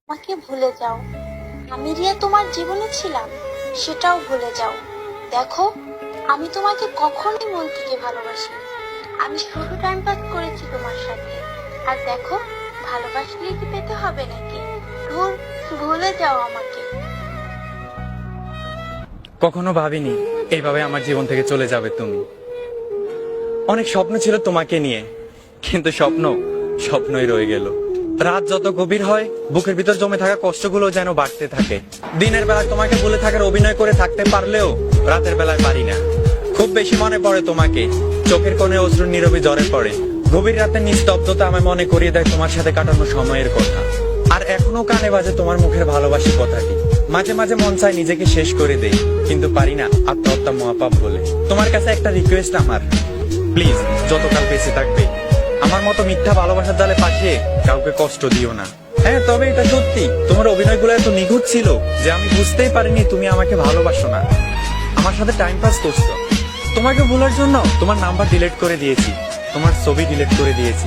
আমাকে ভুলে যাও। আমি রিয়া তোমার জীবনে ছিলাম, সেটাও ভুলে যাও। দেখো, আমি তোমাকে কখনোই মন থেকে ভালোবাসি। আমি শুধু টাইম পাস করেছি তোমার সাথে। আর দেখো, ভালোবাসলে কি পেতে হবে নাকি? ধুর, ভুলে যাও আমাকে। কখনো ভাবিনি এইভাবে আমার জীবন থেকে চলে যাবে তুমি। অনেক স্বপ্ন ছিল তোমাকে নিয়ে, কিন্তু স্বপ্নই রয়ে গেল। রাত যত গভীর হয়, বুকের ভিতর জমে থাকা কষ্টগুলো যেন বাড়তে থাকে। দিনের বেলায় তোমাকে ভুলে থাকার অভিনয় করে থাকতে পারলেও রাতের বেলায় পারি না। খুব বেশি মনে পড়ে তোমাকে, চোখের কোণে অশ্রু নীরবে ঝরে পড়ে। গভীর রাতের নিস্তব্ধতা আমায় মনে করিয়ে দেয় তোমার সাথে কাটানো সময়ের কথা। আর এখনো কানে বাজে তোমার মুখের ভালোবাসি কথাটি। মাঝে মাঝে মন চায় নিজেকে শেষ করে দেই, কিন্তু পারি না, আত্মহত্যা মহাপাপ বলে। তোমার কাছে একটা রিকোয়েস্ট আমার, প্লিজ যতকাল বেঁচে থাকবে আমার মতো মিথ্যা ভালোবাসার জালে পাঠিয়ে কাউকে কষ্ট দিও না। হ্যাঁ, তবে এটা সত্যি, তোমার অভিনয়গুলো এত নিখুঁত ছিল যে আমি বুঝতেই পারিনি তুমি আমাকে ভালোবাসো না, আমার সাথে টাইম পাস করছো। তোমাকে ভুলার জন্য তোমার নাম্বার ডিলিট করে দিয়েছি, তোমার ছবি ডিলিট করে দিয়েছি,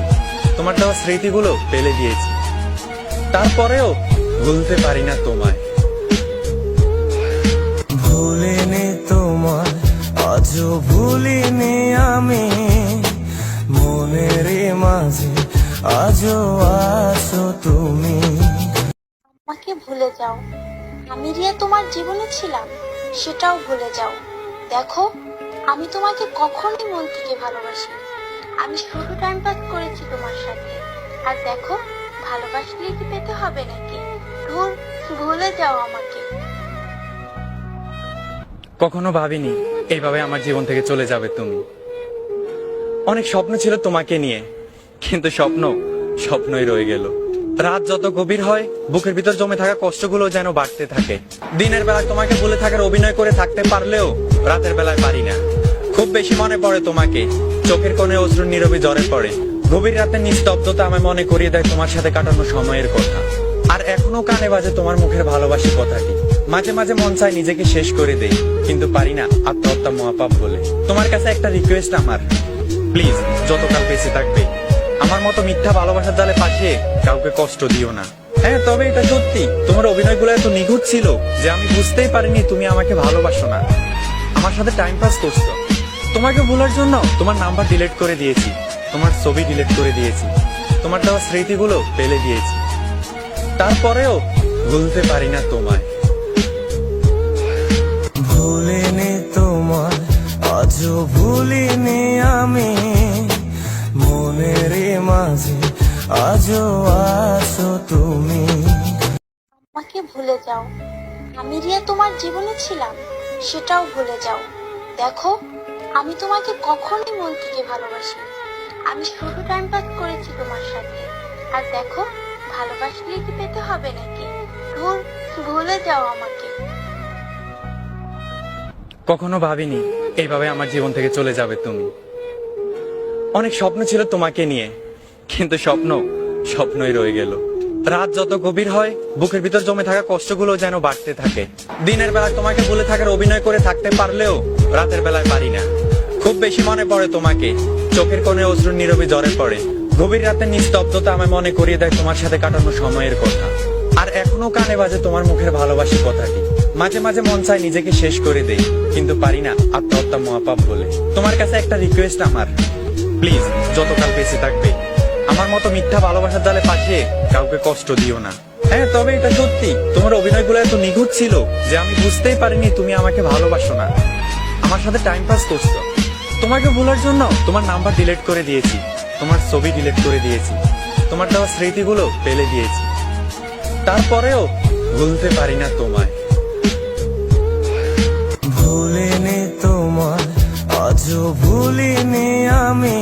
তোমার দেওয়া স্মৃতিগুলো ফেলে দিয়েছি। তারপরেও ভুলতে পারি না তোমায়। ভুলিনি তোমায়, আজও ভুলিনি আমি। মনের মাঝে আজও আছো তুমি। আমাকে ভুলে যাও। আমি রিয়া তোমার জীবনে ছিলাম, সেটাও ভুলে যাও। দেখো, আমি তোমাকে কখনোই মন থেকে ভালোবাসি। আমি শুধু টাইম পাস করেছি তোমার সাথে। আর দেখো, ভালোবাসলে কি পেতে হবে নাকি? ধুর, ভুলে যাও আমাকে। কখনো ভাবিনি এইভাবে আমার জীবন থেকে চলে যাবে তুমি। অনেক স্বপ্ন ছিল তোমাকে নিয়ে, কিন্তু স্বপ্নই রয়ে গেল। রাত যত গভীর হয়, বুকের ভিতর জমে থাকা কষ্টগুলো যেন বাড়তে থাকে। দিনের বেলায় তোমাকে ভুলে থাকার অভিনয় করে থাকতে পারলেও রাতের বেলায় পারি না। খুব বেশি মনে পড়ে তোমাকে, চোখের কোণে অশ্রু নীরবে ঝরে পড়ে। গভীর রাতের নিস্তব্ধতা আমায় মনে করিয়ে দেয় তোমার সাথে কাটানো সময়ের কথা। আর এখনো কানে বাজে তোমার মুখের ভালোবাসি কথাটি। মাঝে মাঝে মন চায় নিজেকে শেষ করে দেই, কিন্তু পারি না, আত্মহত্যা মহাপাপ বলে। তোমার কাছে একটা রিকোয়েস্ট আমার, প্লিজ যতকাল বেঁচে থাকবে আমার মতো মিথ্যা ভালোবাসার জালে পাঠিয়ে কাউকে কষ্ট দিও না। হ্যাঁ, তবে এটা সত্যি, তোমার অভিনয়গুলো এত নিখুঁত ছিল যে আমি বুঝতেই পারিনি তুমি আমাকে ভালোবাসো না, আমার সাথে টাইম পাস করছো। তোমাকে ভুলার জন্য তোমার নাম্বার ডিলিট করে দিয়েছি, তোমার ছবি ডিলিট করে দিয়েছি, তোমার দেওয়া স্মৃতিগুলো ফেলে দিয়েছি। তারপরেও ভুলতে পারি না তোমায়। ভুলিনি তোমায়, আজও ভুলিনি আমি। মনের মাঝে আজও আছো তুমি। আমাকে ভুলে যাও। আমি রিয়া তোমার জীবনে ছিলাম, সেটাও ভুলে যাও। দেখো, আমি তোমাকে কখনোই মন থেকে ভালোবাসি। আমি শুধু টাইম পাস করেছি তোমার সাথে। আর দেখো, ভালোবাসলে কি পেতে হবে নাকি? ধুর, ভুলে যাও আমাকে। কখনো ভাবিনি এইভাবে আমার জীবন থেকে চলে যাবে তুমি। অনেক স্বপ্ন ছিল তোমাকে নিয়ে, কিন্তু স্বপ্নই রয়ে গেল। রাত যত গভীর হয়, বুকের ভিতর জমে থাকা কষ্টগুলো যেন বাড়তে থাকে। দিনের বেলায় তোমাকে ভুলে থাকার অভিনয় করে থাকতে পারলেও রাতের বেলায় পারি না। খুব বেশি মনে পড়ে তোমাকে, চোখের কোণে অশ্রু নীরবে ঝরে পড়ে। গভীর রাতের নিস্তব্ধতা আমায় মনে করিয়ে দেয় তোমার সাথে কাটানো সময়ের কথা। আর এখনো কানে বাজে তোমার মুখের ভালোবাসি কথাটি। মাঝে মাঝে মন চায় নিজেকে শেষ করে দেই, কিন্তু পারি না, আত্মহত্যা মহাপাপ বলে। তোমার কাছে একটা রিকোয়েস্ট আমার, প্লিজ যতকাল বেঁচে থাকবে আমার মতো মিথ্যা ভালোবাসার জালে পাঠিয়ে কাউকে কষ্ট দিও না। হ্যাঁ, তবে এটা সত্যি, তোমার অভিনয়গুলো এত নিখুঁত ছিল যে আমি বুঝতেই পারিনি তুমি আমাকে ভালোবাসো না, আমার সাথে টাইম পাস করছো। তোমাকে ভুলার জন্য তোমার নাম্বার ডিলিট করে দিয়েছি, তোমার ছবি ডিলিট করে দিয়েছি, তোমার দেওয়া স্মৃতিগুলো ফেলে দিয়েছি। তারপরেও ভুলতে পারি না তোমায়। ভুলিনি তোমায়, আজও ভুলিনি আমি।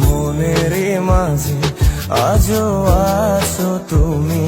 মনের মাঝে আজও আছো তুমি।